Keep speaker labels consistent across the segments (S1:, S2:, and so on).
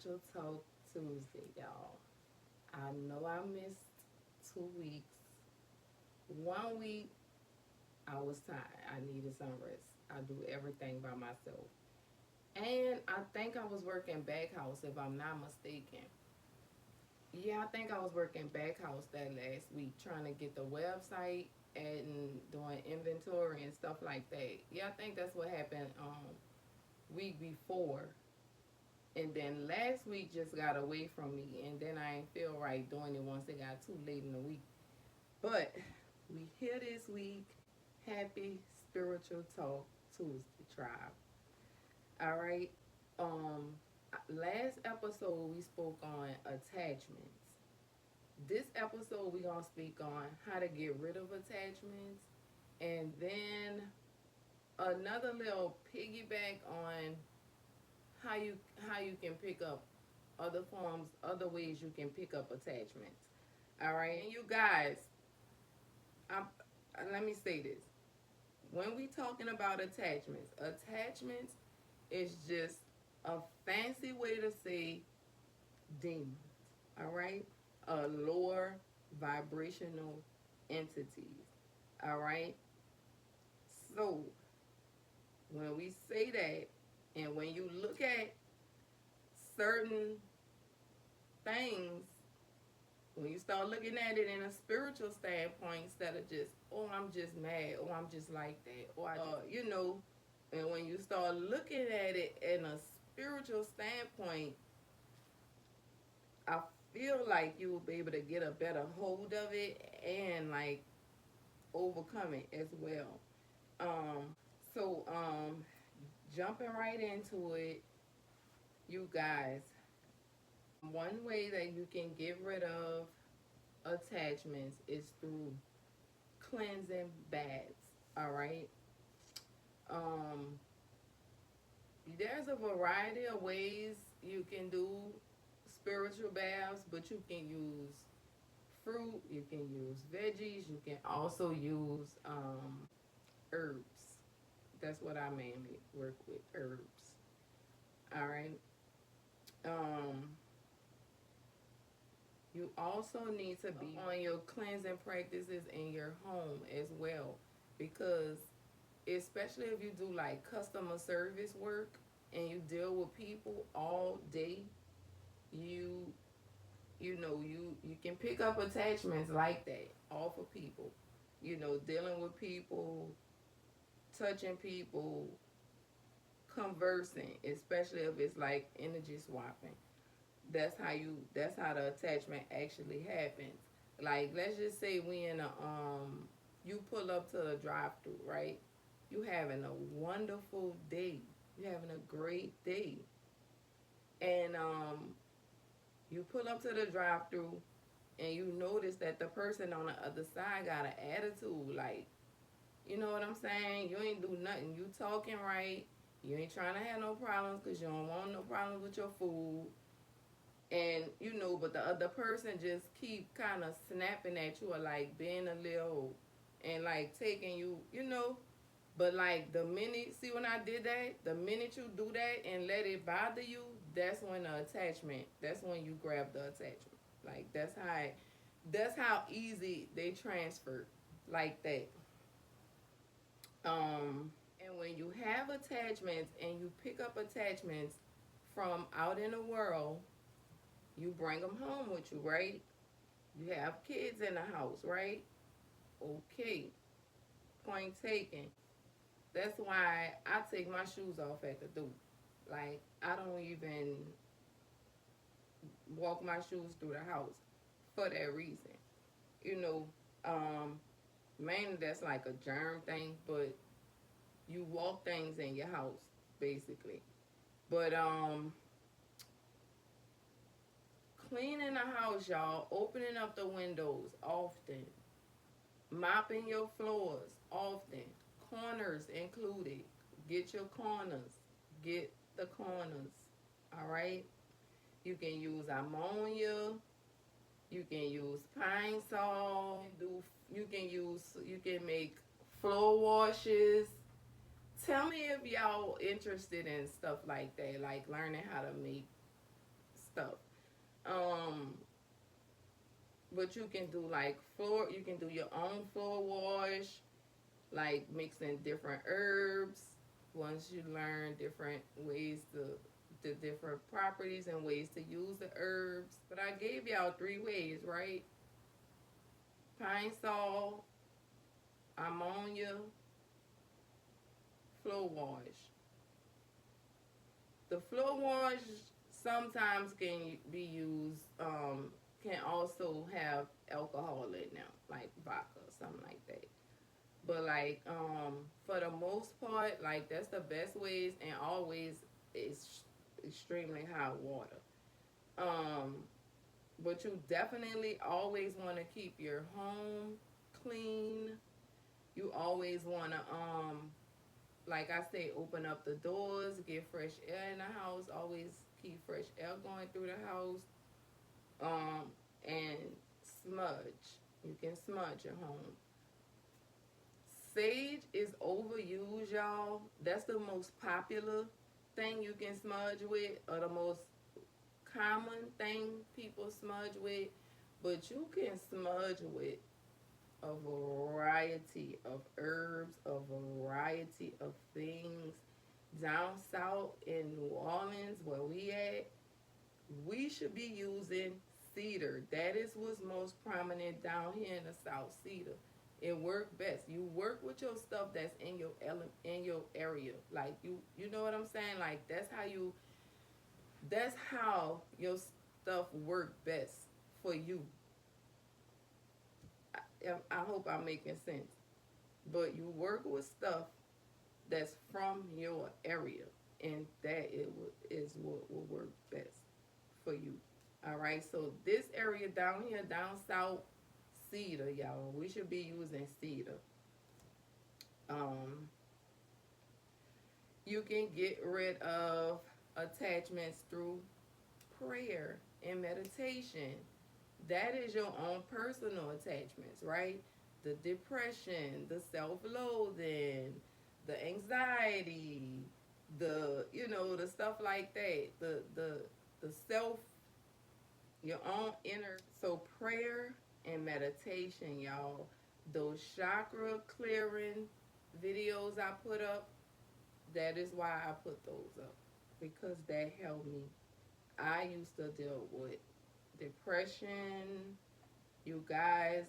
S1: Spiritual Talk Tuesday, y'all. I know I missed 2 weeks. 1 week, I was tired. I needed some rest. I do everything by myself. And I think I was working back house, if I'm not mistaken. Yeah, I think I was working back house that last week, trying to get the website and doing inventory and stuff like that. Yeah, I think that's what happened week before. And then last week just got away from me, and then I ain't feel right doing it once it got too late in the week. But we here this week. Happy Spiritual Talk Tuesday, tribe. All right. Um, Last episode we spoke on attachments. This episode we gonna speak on how to get rid of attachments, and then another little piggyback on how you how you can pick up other forms, other ways you can pick up attachments. All right, and you guys, I'm, let me say this: when we talking about attachments is just a fancy way to say demons. All right, lower vibrational entities. All right, so when we say that, and when you look at certain things, when you start looking at it in a spiritual standpoint, instead of just, oh, I'm just mad, or I'm just like that, or and when you start looking at it in a spiritual standpoint, I feel like you will be able to get a better hold of it and like overcome it as well. So jumping right into it, you guys, one way that you can get rid of attachments is through cleansing baths. All right. Um, there's a variety of ways you can do spiritual baths, but you can use fruit, you can use veggies, you can also use herbs. That's what I mainly work with, herbs. All right. Um, you also need to be on your cleansing practices in your home as well, because especially if you do like customer service work and you deal with people all day, you you can pick up attachments like that off of people. Dealing with people, touching people, conversing, especially if it's like energy swapping. That's how the attachment actually happens. Like, let's just say we in a you pull up to a drive through, right? You having a wonderful day. You having a great day. And you pull up to the drive through and you notice that the person on the other side got an attitude, like, you know what I'm saying? You ain't do nothing. You talking right. You ain't trying to have no problems because you don't want no problems with your food. And but the other person just keep kind of snapping at you, or like being a little, and like taking you, but like the minute, see, when I did that, the minute you do that and let it bother you, that's when the attachment, that's when you grab the attachment. Like, that's how easy they transfer, like that. And when you have attachments and you pick up attachments from out in the world, you bring them home with you, right? You have kids in the house, right? Okay, point taken. That's why I take my shoes off at the door. Like, I don't even walk my shoes through the house for that reason. You know, um, Mainly that's like a germ thing, but you walk things in your house basically. But cleaning the house, y'all, opening up the windows often, mopping your floors often, corners included. Get your corners. Get the corners. All right. You can use ammonia. You can use pine sol. You can make floor washes. Tell me if y'all interested in stuff like that, like learning how to make stuff. Um, but you can do like floor. You can do your own floor wash, like mixing different herbs. Once you learn different ways to the different properties and ways to use the herbs. But I gave y'all three ways, right? Pine sol, ammonia, floor wash. The floor wash sometimes can be used, can also have alcohol in them, like vodka or something like that. But like, for the most part, like that's the best ways, and always is extremely hot water. Um, but you definitely always want to keep your home clean. You always want to, like I say, open up the doors, get fresh air in the house. Always keep fresh air going through the house. Um, and smudge. You can smudge your home. Sage is overused, y'all. That's the most popular thing you can smudge with, or the most common thing people smudge with. But you can smudge with a variety of herbs, a variety of things. Down south in New Orleans, where we at, we should be using cedar. That is what's most prominent down here in the South. Cedar. It work best. You work with your stuff that's in your in your area. Like you know what I'm saying? Like that's how your stuff work best for you. I hope I'm making sense. But you work with stuff that's from your area, and that is what will work best for you. All right. So this area down here, down south, cedar, y'all. We should be using cedar. Um, you can get rid of attachments through prayer and meditation. That is your own personal attachments, right? The depression, the self-loathing, the anxiety, the the stuff like that. The self, your own inner. So prayer and meditation, y'all. Those chakra clearing videos I put up, that is why I put those up, because that helped me. I used to deal with depression. You guys,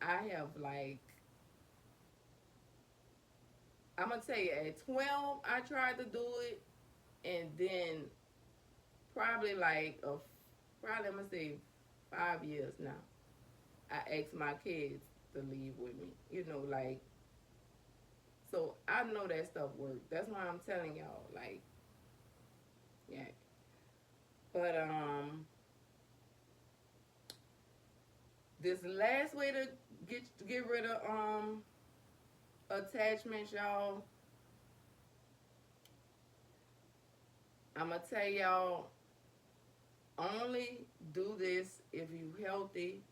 S1: I have like, I'm gonna tell you, at 12 I tried to do it, and then probably like probably I'm gonna say 5 years now, I asked my kids to leave with me. Like, so I know that stuff works. That's why I'm telling y'all, like, yeah. But this last way to get rid of attachments, y'all. I'm gonna tell y'all, only do this if you healthy,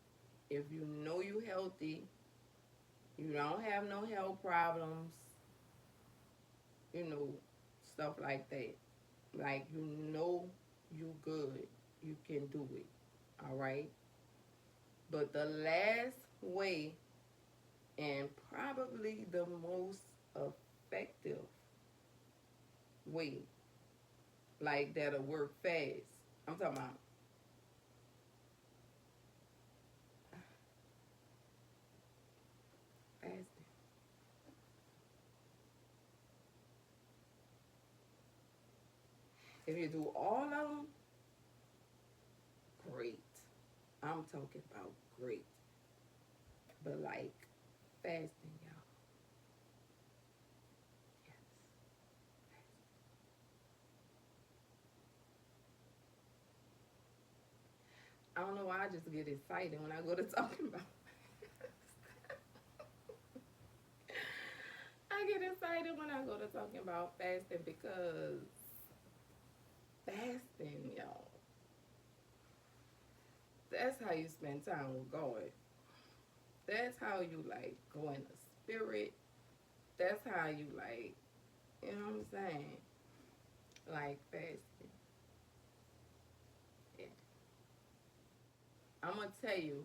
S1: if you know you healthy, you don't have no health problems, you know, stuff like that. Like, you good, you can do it. All right. But the last way, and probably the most effective way, like that'll work fast. I'm talking about fasting. If you do all of them, great. I'm talking about great. But like fasting, y'all. Yes. I don't know why I just get excited when I go to talking about. I get excited when I go to talking about fasting, because fasting, y'all, that's how you spend time with God. That's how you like go in the spirit. That's how you like, you know what I'm saying? Like fasting. I'm gonna tell you,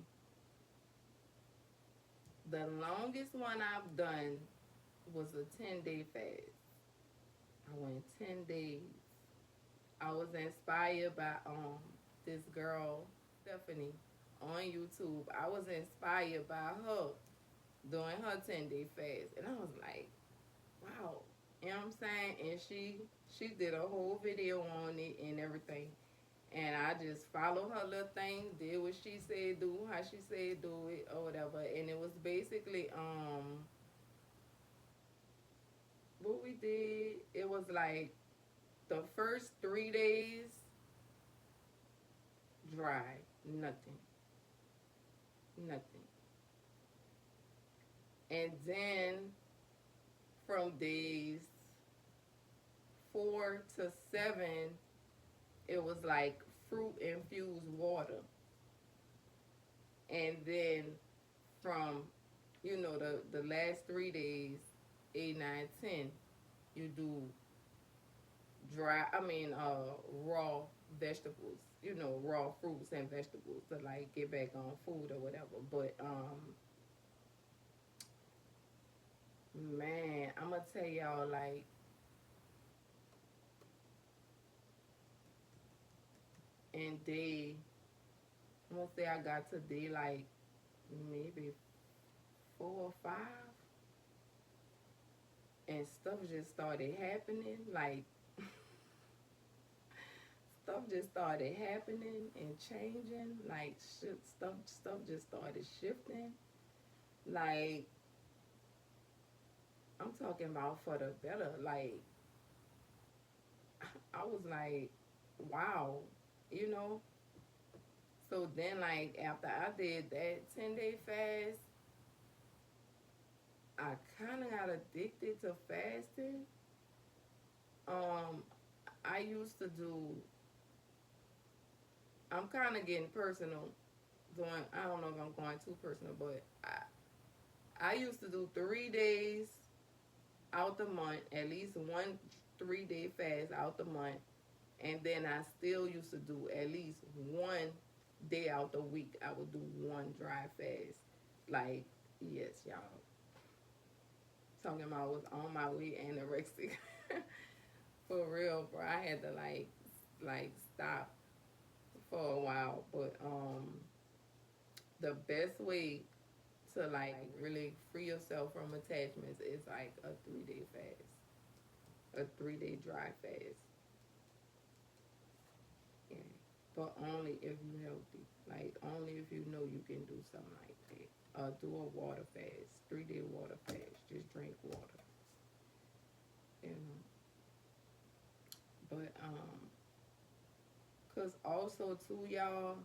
S1: the longest one I've done was a 10-day fast. I went 10 days. I was inspired by this girl Stephanie on YouTube. I was inspired by her doing her 10-day fast, and I was like, wow, you know what I'm saying? And she did a whole video on it and everything. And I just followed her little thing, did what she said do, how she said do it or whatever. And it was basically what we did, it was like the first 3 days dry, nothing. Nothing. And then from days 4 to 7, it was like fruit infused water. And then from, the last 3 days, 8, 9, 10, you do raw vegetables, raw fruits and vegetables to like get back on food or whatever. But man, I'm gonna tell y'all, like, and I'm gonna say I got to day like maybe 4 or 5, and stuff just started happening. Like, stuff just started happening and changing. Like, stuff just started shifting. Like, I'm talking about for the better. Like, I was like, wow, you know. So then, like, after I did that 10-day fast, I kind of got addicted to fasting. Um, I used to do. I'm kind of getting personal. Doing. I don't know if I'm going too personal, but I used to do 3 days out the month, at least one 3-day fast out the month, and then I still used to do at least one day out the week. I would do one dry fast. Like, yes, y'all. Talking about I was on my way anorexic. For real, bro. I had to like stop for a while. But the best way to like really free yourself from attachments is like a 3-day fast. A 3-day dry fast. Yeah. But only if you're healthy. Like, only if you know you can do something like that. Do a water fast. 3-day water fast. Just drink water. You know. But cause also too, y'all,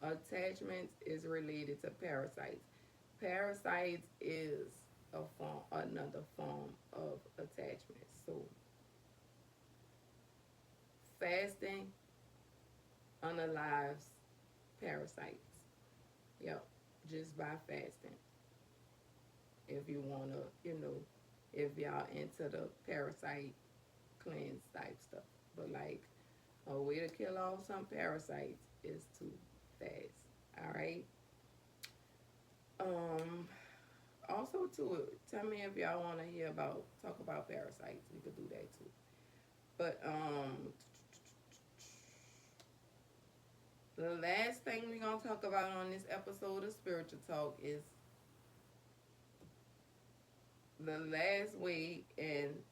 S1: attachments is related to parasites. Parasites is another form of attachment. So fasting unalives parasites. Yep, just by fasting. If you wanna, if y'all into the parasite cleanse type stuff. But like a way to kill off some parasites is to fast. All right. Um. Also, too, tell me if y'all want to hear talk about parasites. We could do that too. But the last thing we're gonna talk about on this episode of Spiritual Talk is the last way and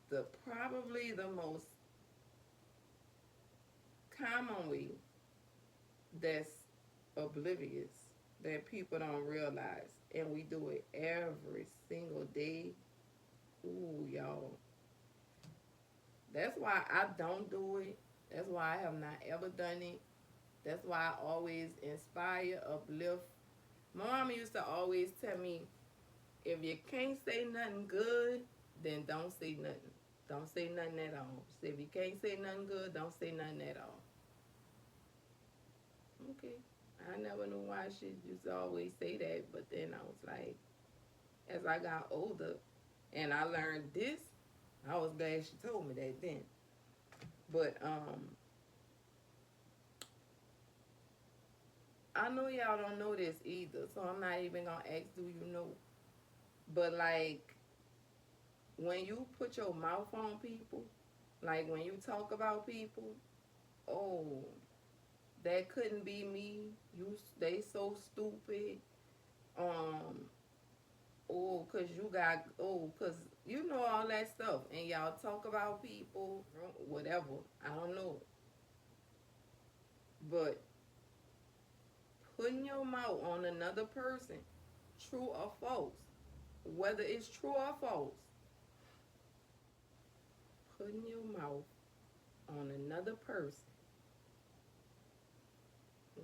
S1: the probably the most common way that's oblivious, that people don't realize, and we do it every single day. Ooh, y'all. That's why I don't do it. That's why I have not ever done it. That's why I always inspire, uplift. My mama used to always tell me, if you can't say nothing good, then don't say nothing. Don't say nothing at all. So if you can't say nothing good, don't say nothing at all. Okay. I never knew why she used to always say that, but then I was like, as I got older and I learned this, I was glad she told me that then. But I know y'all don't know this either, so I'm not even gonna ask, do you know? But like when you put your mouth on people, like when you talk about people, oh, that couldn't be me. They so stupid. Um, oh, cause you got, oh, cause you know all that stuff, and y'all talk about people, whatever. I don't know, but putting your mouth on another person, true or false, whether it's true or false, putting your mouth on another person,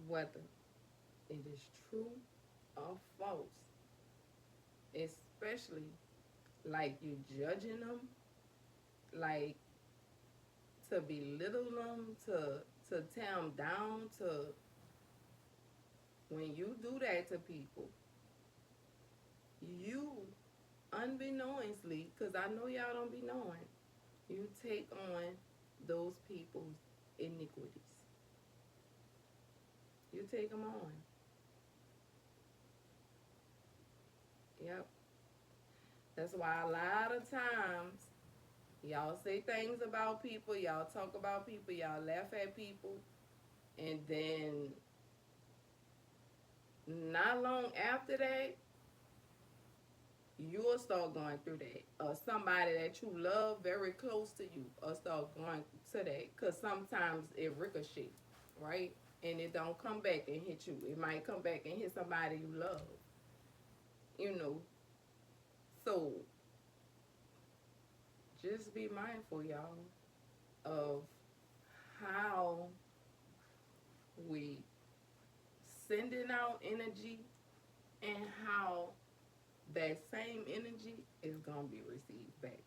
S1: whether it is true or false, especially like you judging them, like to belittle them, to tear them down, to when you do that to people, you unbeknowingly, because I know y'all don't be knowing, you take on those people's iniquities. You take them on. Yep. That's why a lot of times y'all say things about people, y'all talk about people, y'all laugh at people, and then not long after that, you'll start going through that. Or somebody that you love very close to you, or start going to that. Because sometimes it ricochets, right? And it don't come back and hit you. It might come back and hit somebody you love. You know. So just be mindful, y'all, of how we sending out energy and how that same energy is gonna be received back.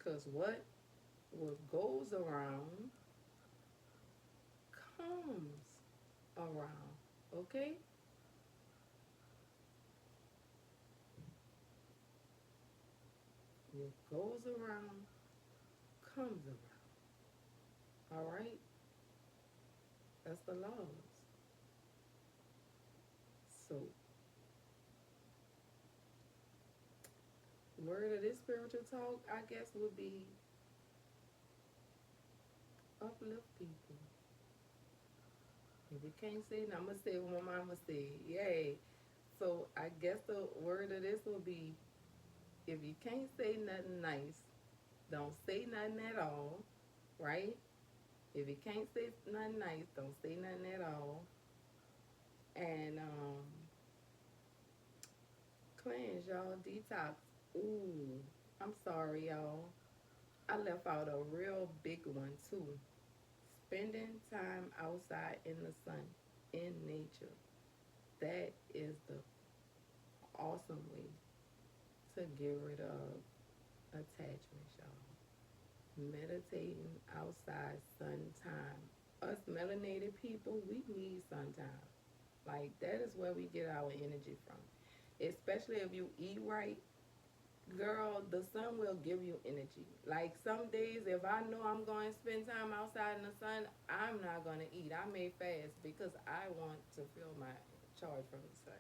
S1: Cause what goes around comes around. Okay? What goes around comes around. Alright? That's the laws. So word of this spiritual talk, I guess, would be uplift people. If you can't say it, I'm going to say what my mama said. Yay. So I guess the word of this will be, if you can't say nothing nice, don't say nothing at all, right? If you can't say nothing nice, don't say nothing at all. And cleanse, y'all. Detox. Ooh, I'm sorry, y'all. I left out a real big one, too. Spending time outside in the sun, in nature. That is the awesome way to get rid of attachments, y'all. Meditating outside, sun time. Us melanated people, we need sun time. Like, that is where we get our energy from. Especially if you eat right, girl, the sun will give you energy. Like, some days, if I know I'm going to spend time outside in the sun, I'm not going to eat. I may fast because I want to feel my charge from the sun.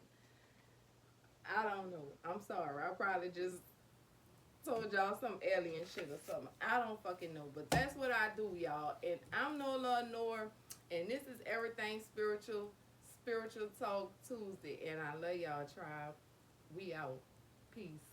S1: I don't know. I'm sorry. I probably just told y'all some alien shit or something. I don't fucking know. But that's what I do, y'all. And I'm An-nur, and this is Everything Spiritual, Spiritual Talk Tuesday. And I love y'all, tribe. We out. Peace.